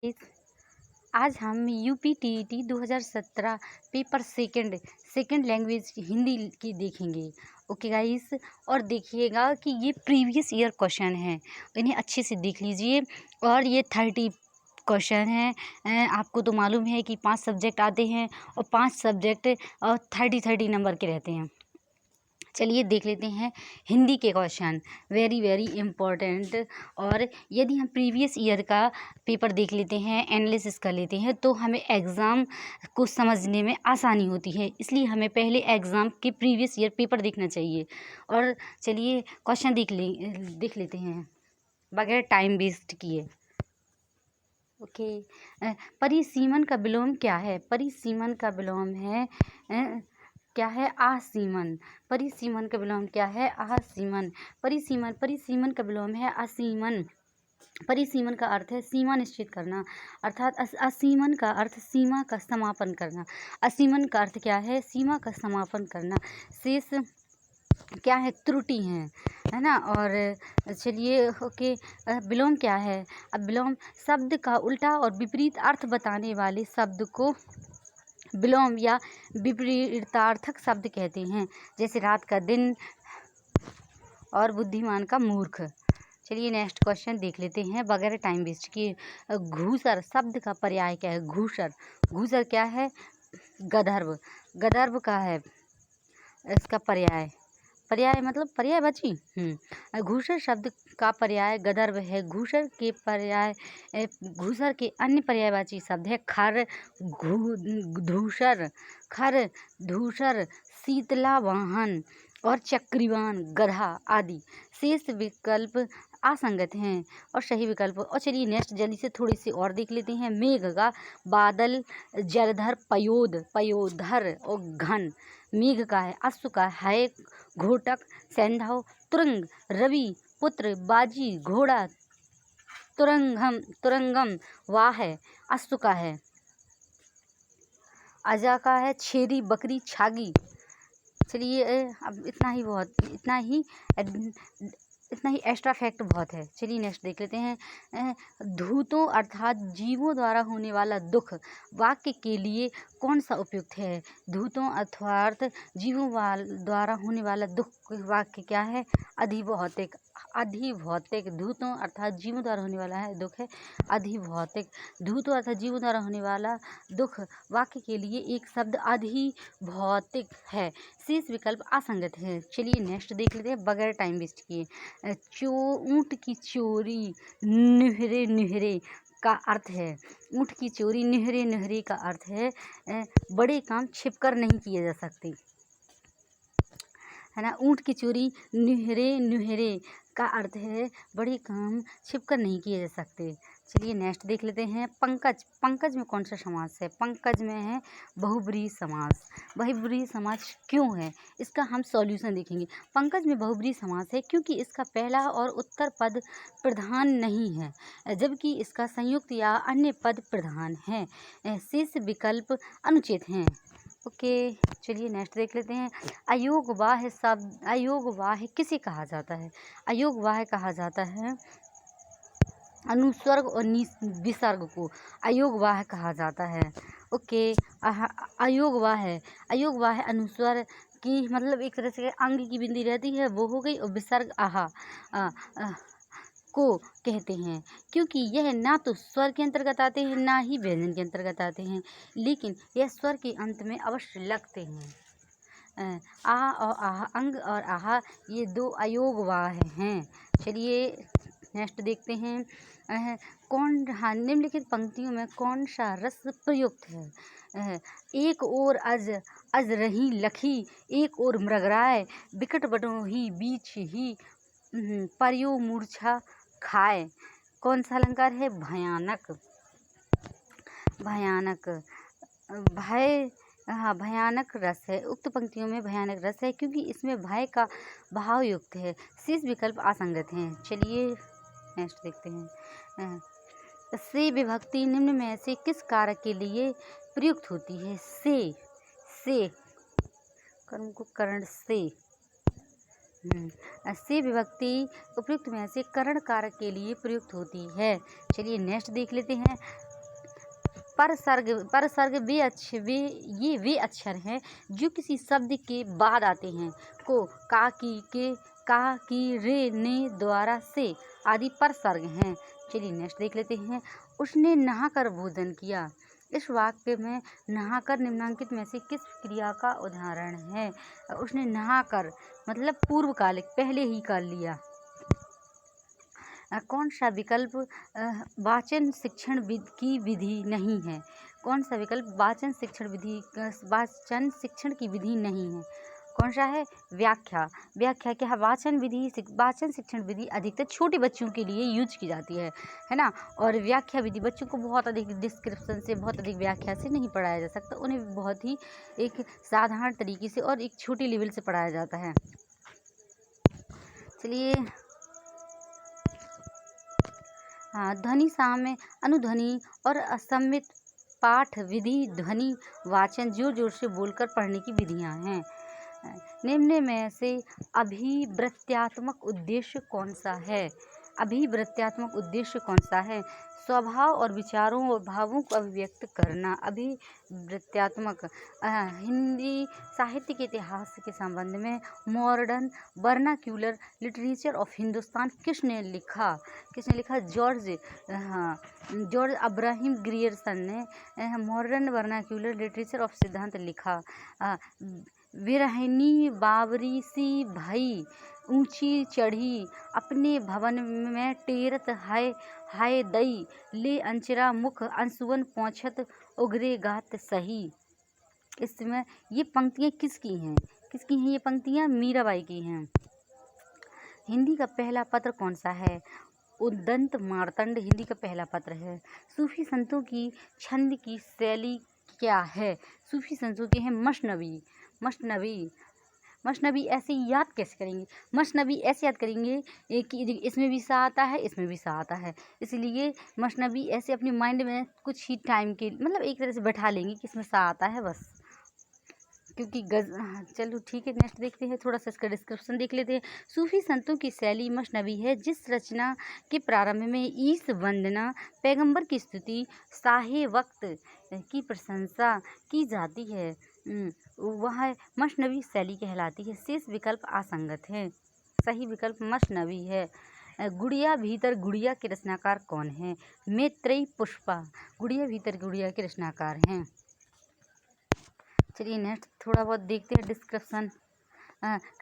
इस आज हम UPTET 2017 paper second language Hindi की देखेंगे। ओके गाइस, और देखिएगा कि ये प्रीवियस ईयर क्वेश्चन हैं, इन्हें अच्छे से देख लीजिए। और ये 30 क्वेश्चन हैं। आपको तो मालूम है कि 5 सब्जेक्ट आते हैं और 5 सब्जेक्ट 30 नंबर के रहते हैं। चलिए देख लेते हैं हिंदी के क्वेश्चन, वेरी इम्पोर्टेंट। और यदि हम प्रीवियस ईयर का पेपर देख लेते हैं, एनालिसिस कर लेते हैं, तो हमें एग्ज़ाम को समझने में आसानी होती है। इसलिए हमें पहले एग्ज़ाम के प्रीवियस ईयर पेपर देखना चाहिए। और चलिए क्वेश्चन देख लेते हैं बगैर टाइम वेस्ट किए। ओके। परिसीमन का विलोम क्या है? परिसीमन का विलोम है क्या है? आसीमन। परिसीमन का विलोम क्या है? आसीमन। परिसीमन का विलोम है असीमन। परिसीमन का अर्थ है सीमा निश्चित करना, अर्थात असीमन का अर्थ सीमा का समापन करना। असीमन का अर्थ क्या है? सीमा का समापन करना। शेष क्या है? त्रुटि है ना। और चलिए ओके, विलोम क्या है? अब विलोम शब्द का उल्टा और विपरीत अर्थ बताने वाले शब्द को विलोम या विपरीतार्थक शब्द कहते हैं, जैसे रात का दिन और बुद्धिमान का मूर्ख। चलिए नेक्स्ट क्वेश्चन देख लेते हैं बगैर टाइम वेस्ट किए। घूसर शब्द का पर्याय क्या है? घूसर। घूसर क्या है? गंधर्व। गंधर्व का है इसका पर्याय मतलब पर्यायवाची। घूसर शब्द का पर्याय गंधर्व है। घूसर के पर्याय घूसर के अन्य पर्यायवाची शब्द है खर, धूसर, खर, धूसर, शीतला वाहन और चक्रीवान, गधा आदि। शेष विकल्प असंगत हैं और सही विकल्प। और चलिए नेक्स्ट जल्दी से थोड़ी सी और देख लेते हैं। मेघ का बादल, जलधर, पयोधर और घन। मेघ का है अश्व का है घोटक, सैंधव, तुरंग, रवि, पुत्र, बाजी, घोड़ा, तुरंगम, वाह है अश्व का है। अजा का है छेरी, बकरी, छागी। चलिए अब इतना ही एक्स्ट्रा फैक्ट बहुत है। चलिए नेक्स्ट देख लेते हैं। धूतों अर्थात जीवों द्वारा होने वाला दुख वाक्य के लिए कौन सा उपयुक्त है? धूतों अर्थात जीवों द्वारा होने वाला दुख वाक्य क्या है? अधिभौतिक। धूतों अर्थात जीवों द्वारा होने वाला है दुख है अधिभौतिक। धूतों अर्थात जीवों द्वारा होने वाला दुख वाक्य के लिए एक शब्द अधिभौतिक है। शेष विकल्प असंगत है। चलिए नेक्स्ट देख लेते हैं बगैर टाइम वेस्ट किए। ऊँट की चोरी निहरे का अर्थ है। ऊँट की चोरी निहरे का अर्थ है बड़े काम छिपकर नहीं किए जा सकते, है ना। ऊँट की चोरी निहरे का अर्थ है बड़े काम छिपकर नहीं किए जा सकते। चलिए नेक्स्ट देख लेते हैं। पंकज में कौन सा समास है? पंकज में है बहुब्रीहि समास। बहुब्रीहि समास क्यों है इसका हम सॉल्यूशन देखेंगे। पंकज में बहुब्रीहि समास है क्योंकि इसका पहला और उत्तर पद प्रधान नहीं है, जबकि इसका संयुक्त या अन्य पद प्रधान है। शेष विकल्प अनुचित हैं। ओके, चलिए नेक्स्ट देख लेते हैं। अयोगवाह शब्द, अयोगवाह किसे कहा जाता है? अयोगवाह कहा जाता है अनुस्वर्ग और विसर्ग को अयोगवाह कहा जाता है। ओके, अयोगवाह अनुस्वर की मतलब एक तरह से अंग की बिंदी रहती है वो हो गई, और विसर्ग को कहते हैं क्योंकि यह ना तो स्वर के अंतर्गत आते हैं ना ही व्यंजन के अंतर्गत आते हैं, लेकिन यह स्वर के अंत में अवश्य लगते हैं। आह और आह, अंग और आह, ये दो अयोगवाह हैं। चलिए नेक्स्ट देखते हैं। निम्नलिखित पंक्तियों में कौन सा रस प्रयुक्त है? एक ओर अज रही लखी, एक ओर मृगराय, बिकट बटोही बीच ही परियो मूर्छा खाए। कौन सा अलंकार है? भयानक। भयानक रस है। उक्त पंक्तियों में भयानक रस है क्योंकि इसमें भय का भाव युक्त है। शेष विकल्प असंगत हैं। चलिए नेक्स्ट देखते हैं। से विभक्ति निम्न में से किस कारक के लिए प्रयुक्त होती है? से कर्म को करण से विभक्ति उपयुक्त में से करण कारक के लिए प्रयुक्त होती है। चलिए नेक्स्ट देख लेते हैं। परसर्ग वे अक्षर हैं जो किसी शब्द के बाद आते हैं। को, का, की, के, का, की, रे, ने, द्वारा, से आदि परसर्ग हैं। चलिए नेक्स्ट देख लेते हैं। उसने नहाकर भोजन किया। इस वाक्य में नहाकर निम्नलिखित में से किस क्रिया का उदाहरण है? उसने नहाकर मतलब पूर्वकालिक, पहले ही कर लिया। कौन सा विकल्प वाचन शिक्षण की विधि नहीं है? कौन सा विकल्प वाचन शिक्षण की विधि नहीं है? कौन सा है? व्याख्या। व्याख्या क्या है? वाचन शिक्षण विधि अधिकतर छोटे बच्चों के लिए यूज की जाती है ना। और व्याख्या विधि बच्चों को बहुत अधिक डिस्क्रिप्शन से, बहुत अधिक व्याख्या से नहीं पढ़ाया जा सकता। उन्हें बहुत ही एक साधारण तरीके से और एक छोटे लेवल से पढ़ाया जाता है। चलिए, हाँ, ध्वनि साम्य, अनुध्वनि और असमित पाठ विधि ध्वनि वाचन जोर जोर से बोलकर पढ़ने की विधियां हैं। निम्न में से अभिवृत्त्यात्मक उद्देश्य कौन सा है? अभिवृत्त्यात्मक उद्देश्य कौन सा है? स्वभाव और विचारों और भावों को अभिव्यक्त करना। अभिवृत्त्यात्मक हिंदी साहित्य के इतिहास के संबंध में modern vernacular literature of Hindustan किसने लिखा? जॉर्ज अब्राहम ग्रियर्सन ने मॉडर्न वर्नाक्यूलर लिटरेचर ऑफ सिद्धांत लिखा। विरहिणी बावरी सी भई, ऊंची चढ़ी अपने भवन में टेरत हाय दई, ले अंचरा मुख अंशुवन पहुँचत उगरे गात सही। इसमें ये पंक्तियाँ किसकी हैं? ये पंक्तियाँ मीराबाई की हैं। हिंदी का पहला पत्र कौन सा है? उद्दंत मार्तंड हिंदी का पहला पत्र है। सूफी संतों की छंद की शैली क्या है? सूफी संतों के हैं मसनवी ऐसे याद कैसे करेंगे? मसनवी ऐसे याद करेंगे कि इसमें भी सा आता है, इसमें भी सा आता है, इसलिए मसनवी ऐसे अपने माइंड में कुछ ही टाइम के मतलब एक तरह से बैठा लेंगे कि इसमें सा आता है बस, क्योंकि चलो ठीक है। नेक्स्ट देखते हैं, थोड़ा सा इसका डिस्क्रिप्शन देख लेते हैं। सूफी संतों की शैली मसनवी है, जिस रचना के प्रारंभ में ईश वंदना, पैगंबर की स्तुति, साहे वक्त की प्रशंसा की जाती है, वह मसनवी शैली कहलाती है। शेष विकल्प असंगत है। सही विकल्प मसनवी है। गुड़िया भीतर गुड़िया के रचनाकार कौन है? मैत्रेयी पुष्पा गुड़िया भीतर गुड़िया के रचनाकार हैं। चलिए नेक्स्ट थोड़ा बहुत देखते हैं डिस्क्रिप्शन।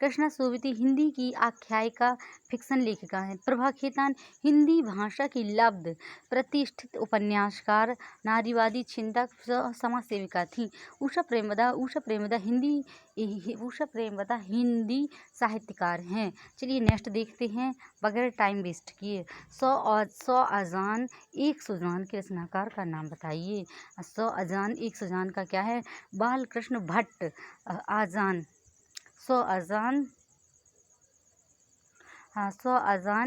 कृष्णा सोबती हिंदी की आख्यायिका फिक्शन लेखिका है। प्रभा खेतान हिंदी भाषा की लब्ध प्रतिष्ठित उपन्यासकार, नारीवादी चिंतक, समाज सेविका थी। उषा प्रेमदा हिंदी साहित्यकार हैं। चलिए नेक्स्ट देखते हैं बगैर टाइम वेस्ट किए। सौ अजान एक सुजान के रचनाकार का नाम बताइए। सौ अजान एक सुजान का क्या है? बालकृष्ण भट्ट। आजान सौ अजान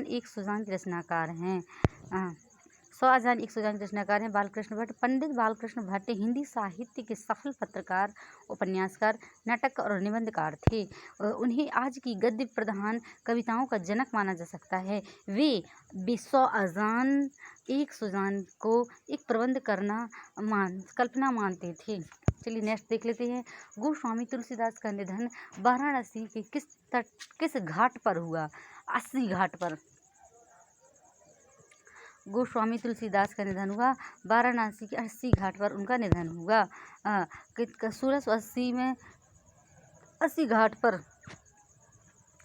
एक सुजान के रचनाकार हैं। सौ अजान एक सुजान के रचनाकार हैं बालकृष्ण भट्ट। पंडित बालकृष्ण भट्ट हिंदी साहित्य के सफल पत्रकार, उपन्यासकार, नाटक और निबंधकार थे। उन्हें आज की गद्य प्रधान कविताओं का जनक माना जा सकता है। वे सौ अजान एक सुजान को एक प्रबंध कल्पना मानते थे। चलिए नेक्स्ट देख लेते हैं। गोस्वामी तुलसीदास का निधन वाराणसी के किस घाट पर हुआ? अस्सी घाट पर। गोस्वामी तुलसीदास का निधन हुआ वाराणसी के 80 घाट पर उनका निधन हुआ। 1680 में 80 घाट पर,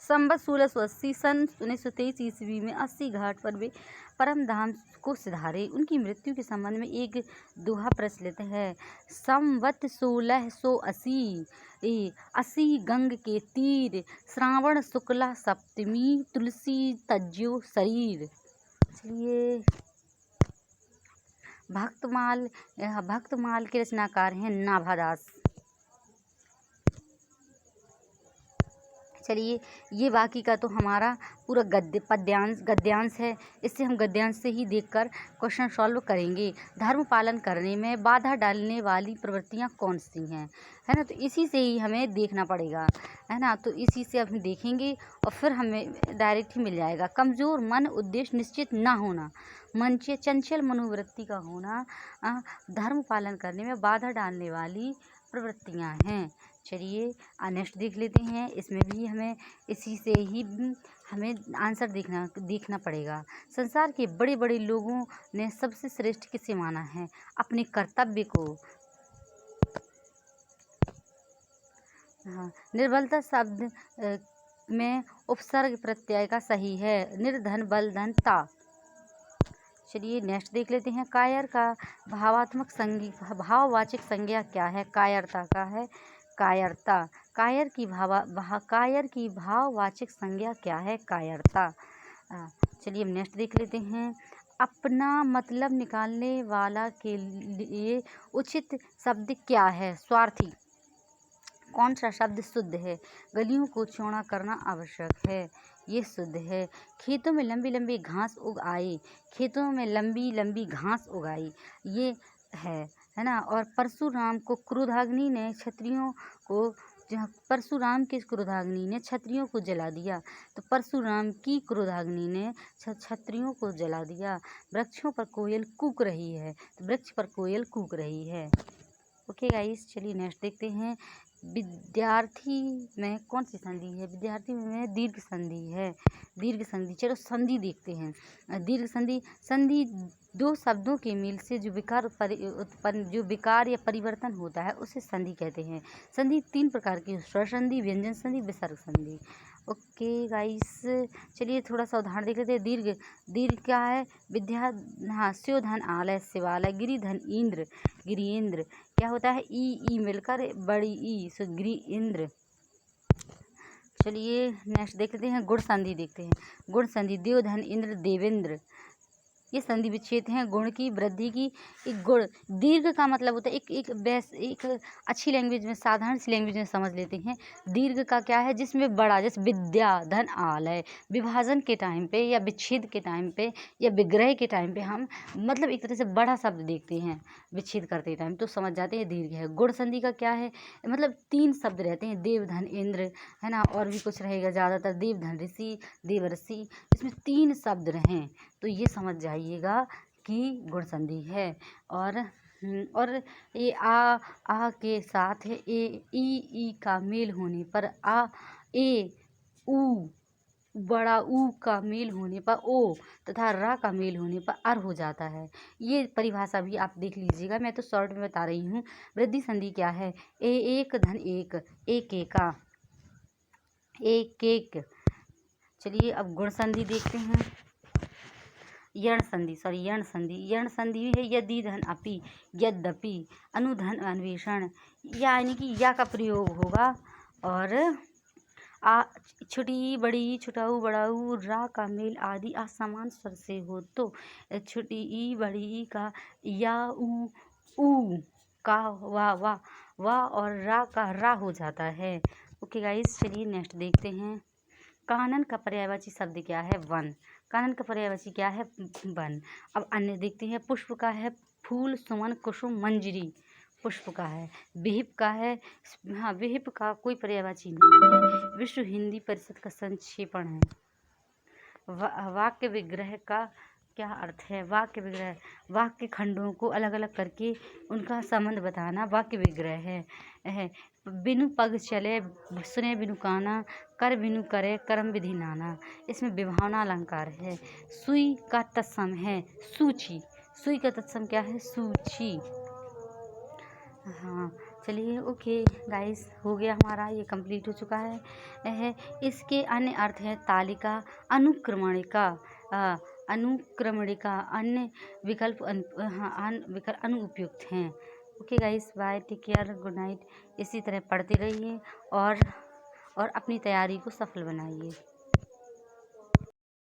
संवत 1680 सन 1923 ईस्वी में 80 घाट पर वे परम धाम को सिधारे। उनकी मृत्यु के संबंध में एक दोहा प्रचलित है। संवत 1680 अस्सी गंग के तीर, श्रावण शुक्ला सप्तमी, तुलसी तज्जो शरीर। चलिए भक्तमाल के रचनाकार हैं नाभादास। चलिए, ये बाकी का तो हमारा पूरा गद्यांश है। इससे हम गद्यांश से ही देखकर क्वेश्चन सॉल्व करेंगे। धर्म पालन करने में बाधा डालने वाली प्रवृत्तियां कौन सी हैं, है ना। तो इसी से ही हमें देखना पड़ेगा, है ना। तो इसी से अब हम देखेंगे और फिर हमें डायरेक्ट ही मिल जाएगा। कमज़ोर मन, उद्देश्य निश्चित ना होना, मंचे चंचल मनोवृत्ति का होना धर्म पालन करने में बाधा डालने वाली प्रवृत्तियां हैं। चलिए नेक्स्ट देख लेते हैं। इसमें भी हमें इसी से ही हमें आंसर देखना पड़ेगा। संसार के बड़े बड़े लोगों ने सबसे श्रेष्ठ किसे माना है? अपने कर्तव्य को। हाँ, निर्बलता शब्द में उपसर्ग प्रत्यय का सही है। निर्धन बल धन ता। चलिए नेक्स्ट देख लेते हैं। कायर का भाववाचक संज्ञा क्या है? कायरता का है कायरता। कायर की भाववाचक संज्ञा क्या है? कायरता। चलिए अब नेक्स्ट देख लेते हैं। अपना मतलब निकालने वाला के लिए उचित शब्द क्या है? स्वार्थी। कौन सा शब्द शुद्ध है? गलियों को चौड़ा करना आवश्यक है, ये शुद्ध है। खेतों में लंबी लंबी घास उग आई। खेतों में लंबी लंबी घास उगाई, ये है ना। और परशुराम को क्रोधाग्नि ने क्षत्रियों को परशुराम के क्रोधाग्नि ने क्षत्रियों को जला दिया। तो परशुराम की क्रोधाग्नि ने क्षत्रियों को जला दिया। वृक्षों पर कोयल कूक रही है, तो वृक्ष पर कोयल कूक रही है। ओके गाइस, चलिए नेक्स्ट देखते हैं। विद्यार्थी में कौन सी संधि है? विद्यार्थी में दीर्घ संधि है। दीर्घ संधि, चलो संधि देखते हैं। दीर्घ संधि दो शब्दों के मेल से जो विकार या परिवर्तन होता है उसे संधि कहते हैं। संधि 3 प्रकार की: स्वसंधि, व्यंजन संधि, विसर्ग संधि। ओके गाइस, चलिए थोड़ा सा उदाहरण देख लेते हैं। दीर्घ क्या है? स्योधन आलय शिवालय, गिरिधन इंद्र गिरिन्द्र। क्या होता है? ई मिलकर बड़ी ई, सो गिरि इंद्र। चलिए नेक्स्ट देख लेते हैं। गुण संधि देखते हैं। गुण संधि देवधन इंद्र देवेंद्र। ये संधि विच्छेद हैं गुण की वृद्धि की। एक गुण दीर्घ का मतलब होता है एक अच्छी लैंग्वेज में, साधारण सी लैंग्वेज में समझ लेते हैं। दीर्घ का क्या है? जिसमें बड़ा, जैसे विद्या धन आलय, विभाजन के टाइम पे या विच्छेद के टाइम पे या विग्रह के टाइम पे हम मतलब एक तरह से बड़ा शब्द देखते हैं विच्छेद करते टाइम, तो समझ जाते हैं दीर्घ है। गुण संधि का क्या है? मतलब 3 शब्द रहते हैं, देव धन इंद्र, है ना, और भी कुछ रहेगा, ज़्यादातर देव धन ऋषि देवर्षि, इसमें 3 शब्द रहें तो ये समझ जाइएगा कि गुण संधि है। और ये आ के साथ है ई का मेल होने पर आ, ए ऊ बड़ा ऊ का मेल होने पर ओ तथा रा का मेल होने पर अर हो जाता है। ये परिभाषा भी आप देख लीजिएगा, मैं तो शॉर्ट में बता रही हूँ। वृद्धि संधि क्या है? एक धन एक एका एक। चलिए अब गुण संधि देखते हैं। यण संधि है यदि धन अपि, यद्यपि, अनुधन अन्वेषण, यानी कि या का प्रयोग होगा। और छोटी बड़ी छुटाऊ बड़ाऊ रा का मेल आदि असमान स्वर से हो तो छोटी बड़ी का या ऊ का वा और रा का रा हो जाता है। ओके गाइस, चलिए नेक्स्ट देखते हैं। कानन का पर्यायवाची शब्द क्या है? वन। कानन का पर्यायवाची क्या है? वन। अब अन्य देखते हैं। पुष्प का है फूल, सुमन, कुसुम, मंजरी, पुष्प का है। विहिप का है, हाँ, विहिप का कोई पर्यायवाची नहीं है, विश्व हिंदी परिषद का संक्षेपण है। वाक्य विग्रह का क्या अर्थ है? वाक्य विग्रह वाक्य खंडों को अलग अलग करके उनका संबंध बताना वाक्य विग्रह है। बिनु पग चले सुने बिनु काना, कर बिनु करे कर्म विधि नाना, इसमें विभावना अलंकार है। सुई का तत्सम है सूची। सुई का तत्सम क्या है? सूची। हाँ, चलिए ओके गाइस, हो गया हमारा, ये कंप्लीट हो चुका है। इसके अन्य अर्थ हैं तालिका, अनुक्रमणिका, अन्य विकल्प अनुपयुक्त हैं। Okay guys, bye, take care, good night. इसी तरह पढ़ते रहिए और अपनी तैयारी को सफल बनाइए।